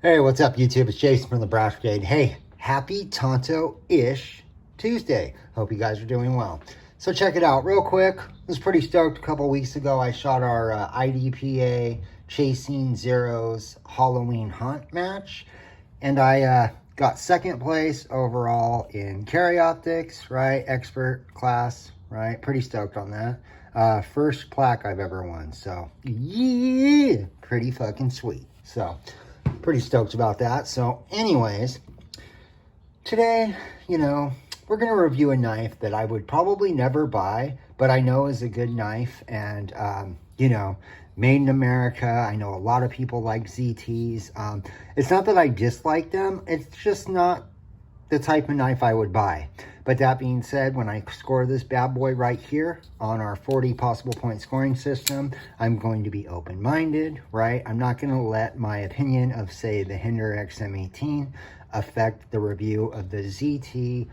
Hey, what's up, YouTube? It's Jason from the Brass Brigade. Hey, happy Tonto-ish Tuesday. Hope you guys are doing well. So check it out real quick. I was pretty stoked a couple weeks ago. I shot our IDPA Chasing Zeros Halloween Hunt match. And I got second place overall in carry optics, right? Expert class, right? Pretty stoked on that. First plaque I've ever won. So, yeah, pretty fucking sweet. So, pretty stoked about that. So anyways, today, we're going to review a knife that I would probably never buy, but I know is a good knife. And, made in America. I know a lot of people like ZTs. It's not that I dislike them. It's just not the type of knife I would buy. But that being said, when I score this bad boy right here on our 40 possible point scoring system, I'm going to be open-minded, right? I'm not going to let my opinion of, say, the Hinderer XM18 affect the review of the ZT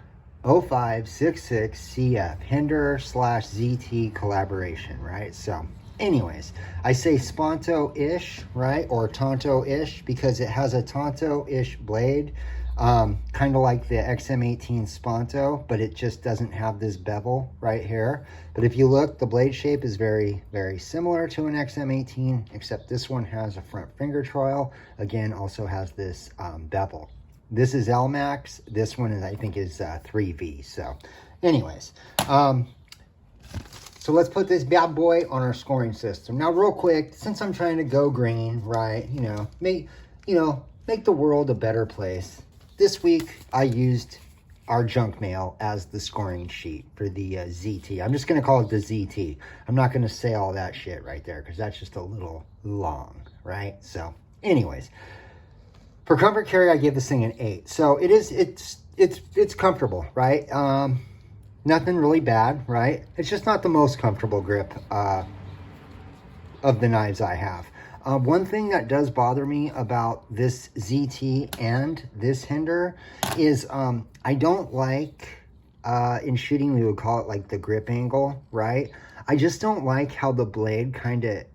0566CF Hinderer / ZT Collaboration, right? So anyways, I say Sponto-ish, right? Or Tonto-ish because it has a Tonto-ish blade. Kind of like the XM18 Sponto, but it just doesn't have this bevel right here. But if you look, the blade shape is very, very similar to an XM18, except this one has a front finger troil. Again, also has this bevel. This is LMAX. This one is, I think, is 3V. So anyways, so let's put this bad boy on our scoring system. Now, real quick, since I'm trying to go green, right, make the world a better place. This week, I used our junk mail as the scoring sheet for the ZT. I'm just going to call it the ZT. I'm not going to say all that shit right there because that's just a little long, right? So, anyways, for comfort carry, I give this thing an 8. So it's comfortable, right? Nothing really bad, right? It's just not the most comfortable grip of the knives I have. One thing that does bother me about this ZT and this Hinderer is I don't like, in shooting we would call it like the grip angle, right? I just don't like how the blade kind of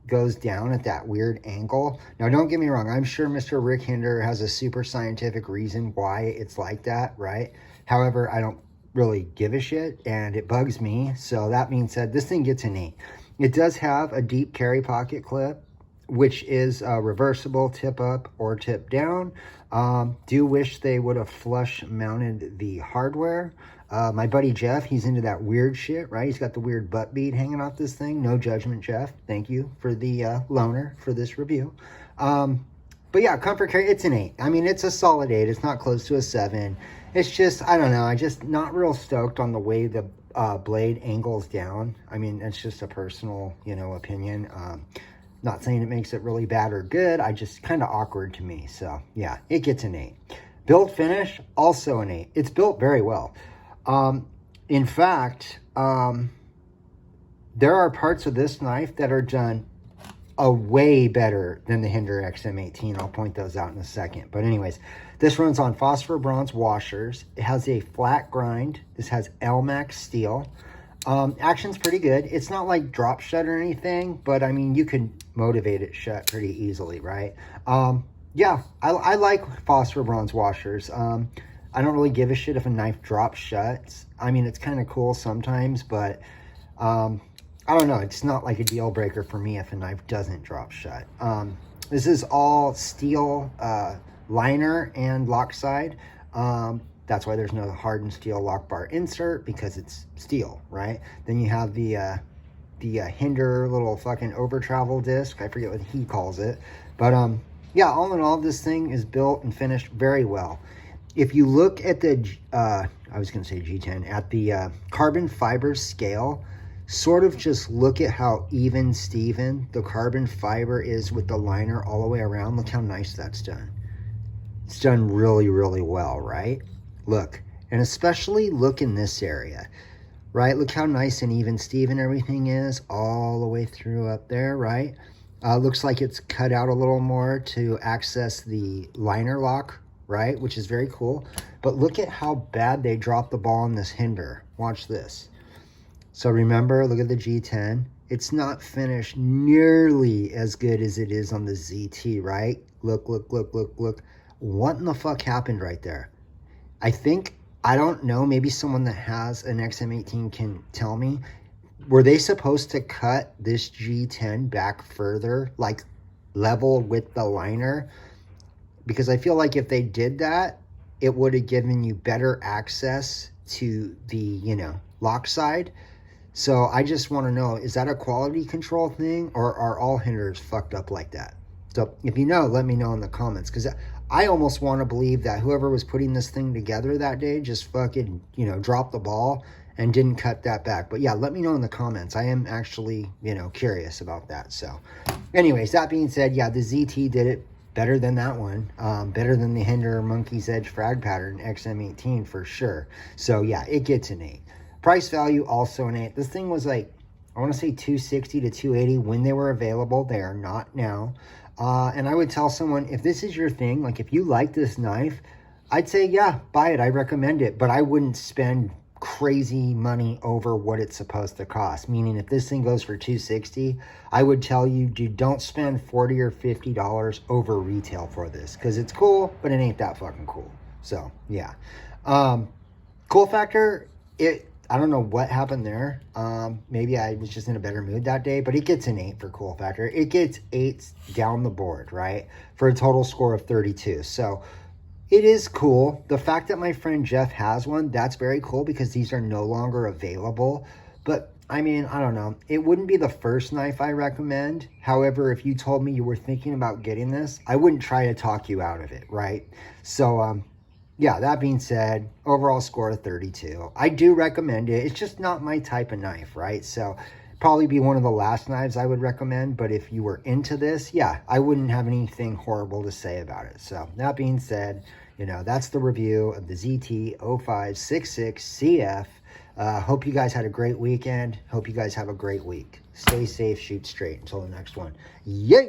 goes down at that weird angle. Now, don't get me wrong. I'm sure Mr. Rick Hinderer has a super scientific reason why it's like that, right? However, I don't really give a shit and it bugs me. So that being said, this thing gets an 8. It does have a deep carry pocket clip, which is reversible tip up or tip down. Do wish they would have flush mounted the hardware. My buddy Jeff, he's into that weird shit, right? He's got the weird butt bead hanging off this thing. No judgment, Jeff. Thank you for the loaner for this review. But yeah, comfort carry, it's an 8. I mean, it's a solid 8. It's not close to a 7. It's just, I don't know. I just not real stoked on the way the blade angles down. I mean, it's just a personal, opinion. Not saying it makes it really bad or good. I just kind of awkward to me. So yeah, it gets an 8. Build finish, also an 8. It's built very well. In fact, there are parts of this knife that are done way better than the Hinderer XM18. I'll point those out in a second. But anyways, this runs on phosphor bronze washers. It has a flat grind. This has LMAX steel. Action's pretty good. It's not like drop shut or anything, but I mean, you can motivate it shut pretty easily, right? Yeah, I like phosphor bronze washers. I don't really give a shit if a knife drops shut. I mean, it's kind of cool sometimes, but I don't know. It's not like a deal breaker for me if a knife doesn't drop shut. This is all steel liner and lock side. That's why there's no hardened steel lock bar insert, because it's steel, right? Then you have the Hinderer little fucking over travel disc. I forget what he calls it. But yeah, all in all, this thing is built and finished very well. If you look at the, I was going to say G10, at the carbon fiber scale, sort of just look at how even Steven the carbon fiber is with the liner all the way around. Look how nice that's done. It's done really, really well, right? Look, and especially look in this area, right? Look how nice and even Steven everything is all the way through up there, right? Looks like it's cut out a little more to access the liner lock, right? Which is very cool. But look at how bad they dropped the ball on this Hinderer. Watch this. So remember, look at the G10. It's not finished nearly as good as it is on the ZT, right? Look, look, look, look, look. What in the fuck happened right there? I don't know, maybe someone that has an XM18 can tell me. Were they supposed to cut this G10 back further, like level with the liner? Because I feel like if they did that, it would have given you better access to the, you know, lock side. So I just want to know, is that a quality control thing, or are all Hinderers fucked up like that? So if you know, let me know in the comments, because I almost want to believe that whoever was putting this thing together that day just fucking, you know, dropped the ball and didn't cut that back. But yeah, let me know in the comments. I am actually, you know, curious about that. So anyways, that being said, yeah, the ZT did it better than that one. Better than the Hinderer Monkey's Edge frag pattern XM18 for sure. So yeah, it gets an 8. Price value also an 8. This thing was like, I want to say 260 to 280 when they were available. They are not now. And I would tell someone, if this is your thing, like if you like this knife, I'd say, yeah, buy it. I recommend it. But I wouldn't spend crazy money over what it's supposed to cost. Meaning if this thing goes for 260, I would tell you, dude, don't spend $40 or $50 over retail for this, because it's cool, but it ain't that fucking cool. So yeah. Cool factor, I don't know what happened there. Maybe I was just in a better mood that day, but it gets an 8 for cool factor. It gets 8s down the board, right? For a total score of 32. So it is cool. The fact that my friend Jeff has one, that's very cool, because these are no longer available. But I mean, I don't know. It wouldn't be the first knife I recommend. However, if you told me you were thinking about getting this, I wouldn't try to talk you out of it, right? So, yeah, that being said, overall score of 32. I do recommend it. It's just not my type of knife, right? So probably be one of the last knives I would recommend. But if you were into this, yeah, I wouldn't have anything horrible to say about it. So that being said, you know, that's the review of the ZT 0566 CF. Hope you guys had a great weekend. Hope you guys have a great week. Stay safe, shoot straight. Until the next one. Yeah.